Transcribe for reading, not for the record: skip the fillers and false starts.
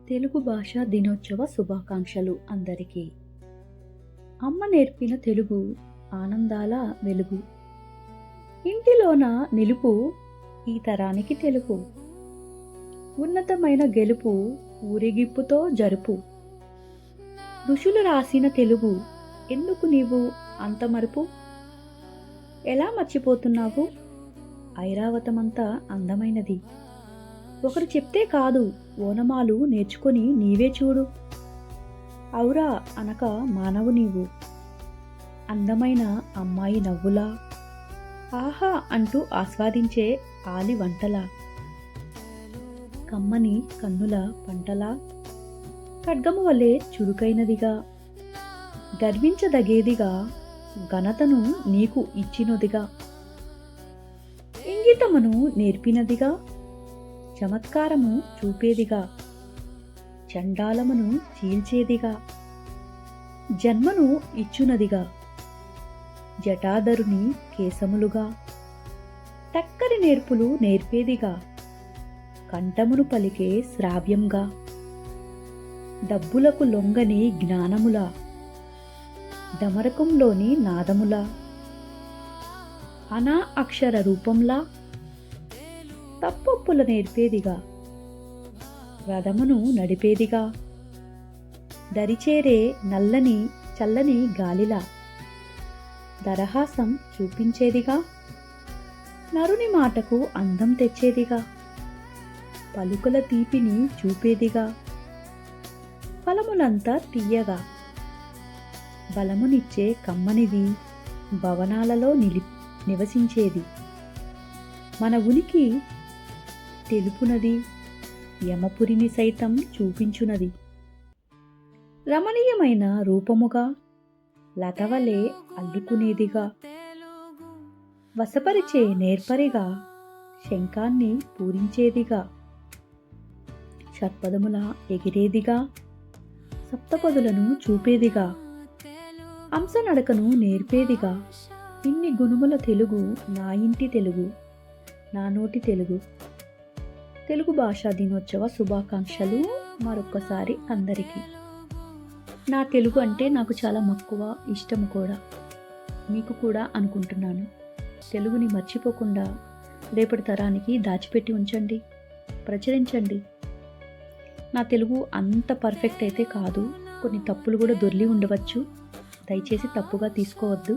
తెలుగు భాషా దినోత్సవ శుభాకాంక్షలు అందరికీ. అమ్మ నేర్పిన తెలుగు ఆనందాల వెలుగు, ఇంటిలోన నిలుపు ఈ తరానికి తెలుపు, ఉన్నతమైన గెలుపు ఊరేగింపుతో జరుపు. ఋషులు రాసిన తెలుగు ఎందుకు నీవు అంత మరుపు? ఎలా మర్చిపోతున్నావు? ఐరావతమంతా అందమైనది, ఒకరు చెప్తే కాదు ఓనమాలు నేర్చుకొని నీవే చూడు. ఔరా అనక మానవు నీవు, అందమైన అమ్మాయి నవ్వులా, ఆహా అంటూ ఆస్వాదించే ఆలి వంటలా, కమ్మని కన్నుల పంటలా, ఖడ్గము వలె చురుకైనదిగా, గర్వించదగేదిగా, ఘనతను నీకు ఇచ్చినదిగా, ఇంగితమును నేర్పినదిగా, చమత్కారము చూపేదిగా, చండాలమును చీల్చేదిగా, జన్మను ఇచ్చునదిగా, జటాధరుని కేశములుగా, టక్కరి నేర్పులు నేర్పేదిగా, కంఠమును పలికే శ్రావ్యంగా, డబ్బులకు లొంగని జ్ఞానములా, డమరకంలోని నాదములా, అనా అక్షర రూపంలా, తప్పొప్పుల నేర్పేదిగా, రథమును నడిపేదిగా, దరిచేరే నల్లని చల్లని గాలిలా, దరహాసం చూపించేదిగా, నరుని మాటకు అందం తెచ్చేదిగా, పలుకుల తీపిని చూపేదిగా, ఫలములంతా తీయగా, బలమునిచ్చే కమ్మనిది, భవనాలలో నివసించేది, మన ఉనికి తెలుపునది, యమపురిని సైతం చూపించునది, రమణీయమైన రూపముగా, లతవలే అల్లుకునేదిగా, వశపరిచే నేర్పరిగా, శంఖాన్ని పూరించేదిగా, షట్పదముల ఎగిరేదిగా, సప్తపదులను చూపేదిగా, హంసనడకను నేర్పేదిగా, ఇన్ని గుణముల తెలుగు నా ఇంటి తెలుగు, నా నోటి తెలుగు. తెలుగు భాషా దినోత్సవ శుభాకాంక్షలు మరొక్కసారి అందరికీ. నా తెలుగు అంటే నాకు చాలా మక్కువ, ఇష్టం కూడా, మీకు కూడా అనుకుంటున్నాను. తెలుగుని మర్చిపోకుండా రేపటి తరానికి దాచిపెట్టి ఉంచండి, ప్రచురించండి. నా తెలుగు అంత పర్ఫెక్ట్ అయితే కాదు, కొన్ని తప్పులు కూడా దొర్లి ఉండవచ్చు, దయచేసి తప్పుగా తీసుకోవద్దు.